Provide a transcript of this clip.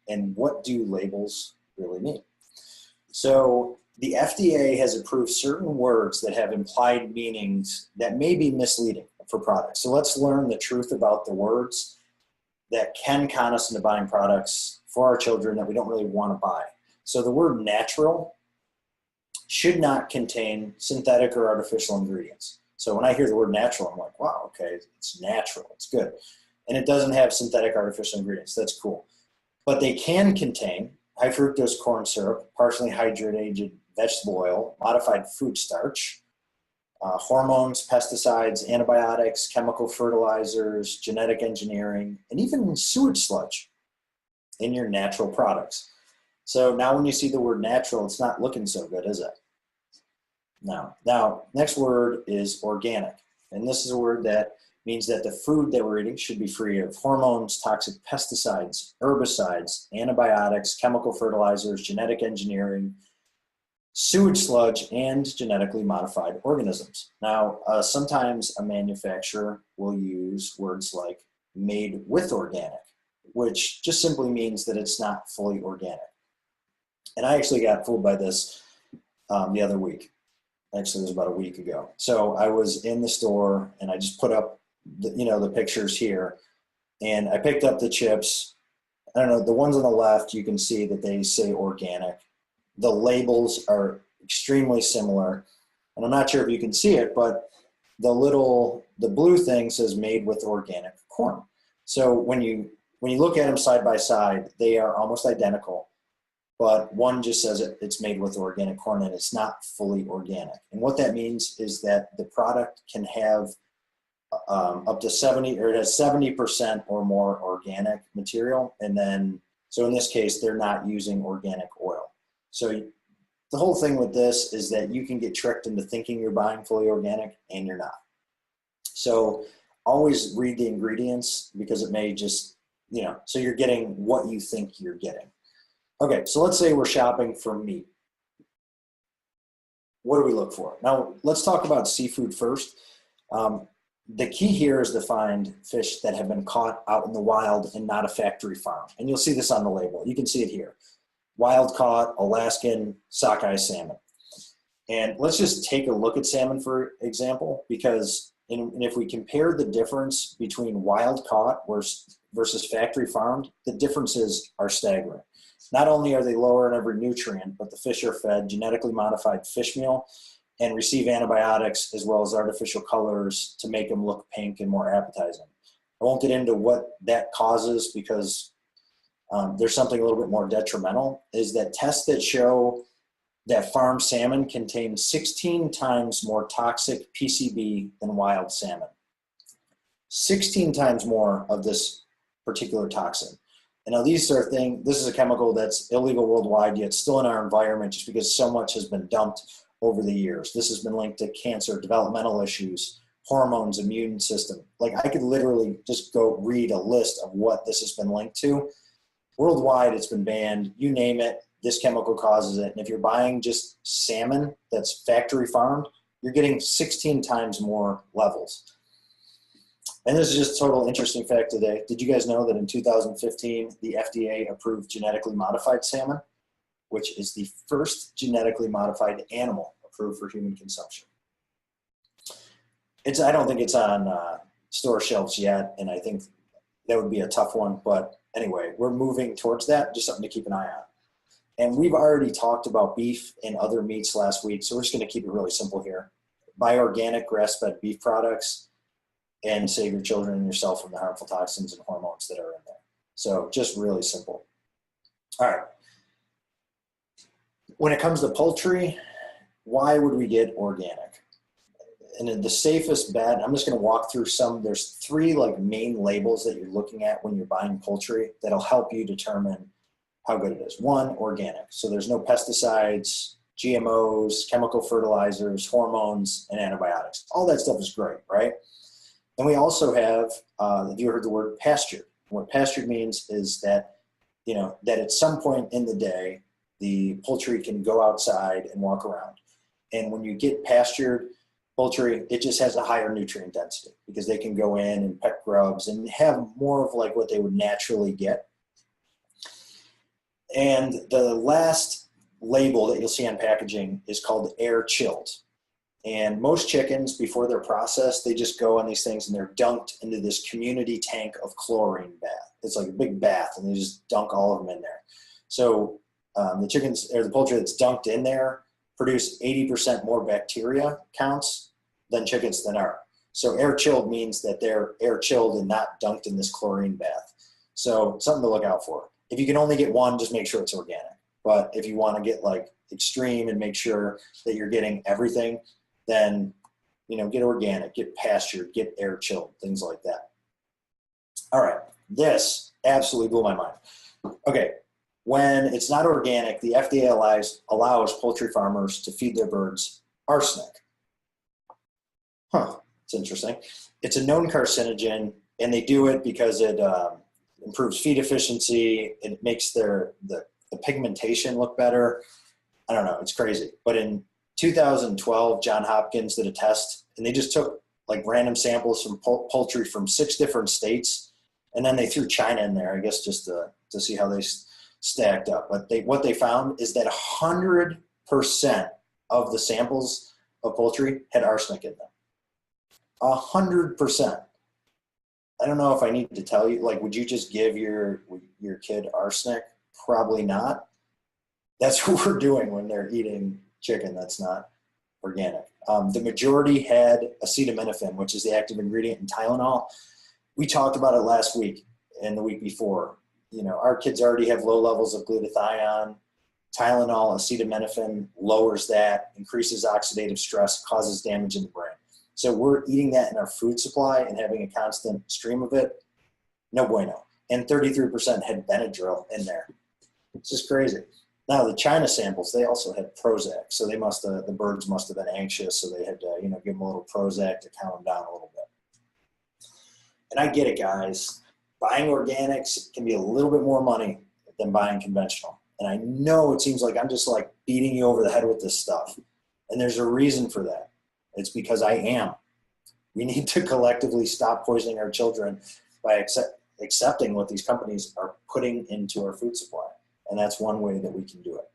and what do labels really mean? So the FDA has approved certain words that have implied meanings that may be misleading for products. So let's learn the truth about the words that can con us into buying products for our children that we don't really want to buy. So the word natural should not contain synthetic or artificial ingredients. So when I hear the word natural, I'm like, wow, okay, it's natural, it's good. And it doesn't have synthetic artificial ingredients, that's cool. But they can contain high fructose corn syrup, partially hydrogenated vegetable oil, modified food starch, hormones, pesticides, antibiotics, chemical fertilizers, genetic engineering, and even sewage sludge in your natural products. So now when you see the word natural, it's not looking so good, is it? No. Now, next word is organic. And this is a word that means that the food that we're eating should be free of hormones, toxic pesticides, herbicides, antibiotics, chemical fertilizers, genetic engineering, sewage sludge, and genetically modified organisms. Now, sometimes a manufacturer will use words like made with organic, which just simply means that it's not fully organic. And I actually got fooled by this the other week. Actually, it was about a week ago. So I was in the store and I just put up the pictures here, and I picked up the chips. I don't know, the ones on the left, you can see that they say organic. The labels are extremely similar, and I'm not sure if you can see it, but the blue thing says made with organic corn. So when you look at them side by side, they are almost identical, but one just says it's made with organic corn and it's not fully organic. And what that means is that the product can have up to 70% or more organic material. And then, so in this case, they're not using organic oil. So the whole thing with this is that you can get tricked into thinking you're buying fully organic and you're not. So always read the ingredients, because it may just, so you're getting what you think you're getting. Okay, so let's say we're shopping for meat. What do we look for? Now, let's talk about seafood first. The key here is to find fish that have been caught out in the wild and not a factory farm. And you'll see this on the label. You can see it here. Wild caught Alaskan sockeye salmon. And let's just take a look at salmon, for example, because if we compare the difference between wild caught versus factory farmed, the differences are staggering. Not only are they lower in every nutrient, but the fish are fed genetically modified fish meal and receive antibiotics as well as artificial colors to make them look pink and more appetizing. I won't get into what that causes, because there's something a little bit more detrimental, is that tests that show that farm salmon contain 16 times more toxic PCB than wild salmon. 16 times more of this particular toxin. And now this is a chemical that's illegal worldwide, yet still in our environment just because so much has been dumped over the years. This has been linked to cancer, developmental issues, hormones, immune system. Like, I could literally just go read a list of what this has been linked to. Worldwide, it's been banned. You name it, this chemical causes it. And if you're buying just salmon that's factory farmed, you're getting 16 times more levels. And this is just a total interesting fact today. Did you guys know that in 2015, the FDA approved genetically modified salmon, which is the first genetically modified animal approved for human consumption? I don't think it's on store shelves yet, and I think that would be a tough one. But anyway, we're moving towards that, just something to keep an eye on. And we've already talked about beef and other meats last week, so we're just going to keep it really simple here. Buy organic grass-fed beef products and save your children and yourself from the harmful toxins and hormones that are in there. So just really simple. All right. When it comes to poultry, why would we get organic? And the safest bet, I'm just going to walk through some. There's 3 main labels that you're looking at when you're buying poultry that'll help you determine how good it is. 1, organic. So there's no pesticides, GMOs, chemical fertilizers, hormones, and antibiotics. All that stuff is great, right? And we also have, have you heard the word pastured? What pastured means is that, that at some point in the day, the poultry can go outside and walk around. And when you get pastured poultry, it just has a higher nutrient density because they can go in and peck grubs and have more of what they would naturally get. And the last label that you'll see on packaging is called air chilled. And most chickens, before they're processed, they just go on these things and they're dunked into this community tank of chlorine bath. It's like a big bath, and they just dunk all of them in there. So the chickens or the poultry that's dunked in there produce 80% more bacteria counts than chickens that are. So air chilled means that they're air chilled and not dunked in this chlorine bath. So something to look out for. If you can only get one, just make sure it's organic. But if you want to get like extreme and make sure that you're getting everything, then, you know, get organic, get pastured, get air chilled, things like that. All right, this absolutely blew my mind. Okay, when it's not organic, the FDA allows poultry farmers to feed their birds arsenic. Huh, it's interesting. It's a known carcinogen, and they do it because it improves feed efficiency. It makes the pigmentation look better. I don't know, it's crazy. But in 2012, John Hopkins did a test, and they just took like random samples from poultry from 6 different states, and then they threw China in there, I guess, just to see how they stacked up. But what they found is that 100% of the samples of poultry had arsenic in them. 100%. I don't know if I need to tell you, like, would you just give your kid arsenic? Probably not. That's what we're doing when they're eating chicken that's not organic. The majority had acetaminophen, which is the active ingredient in Tylenol. We talked about it last week and the week before. You know, our kids already have low levels of glutathione. Tylenol, acetaminophen lowers that, increases oxidative stress, causes damage in the brain. So we're eating that in our food supply and having a constant stream of it. No bueno. And 33% had Benadryl in there. It's just crazy. Now the China samples, they also had Prozac, so they the birds must have been anxious, so they had to, you know, give them a little Prozac to calm them down a little bit. And I get it, guys. Buying organics can be a little bit more money than buying conventional. And I know it seems like I'm just like beating you over the head with this stuff, and there's a reason for that. It's because I am. We need to collectively stop poisoning our children by accepting what these companies are putting into our food supply. And that's one way that we can do it.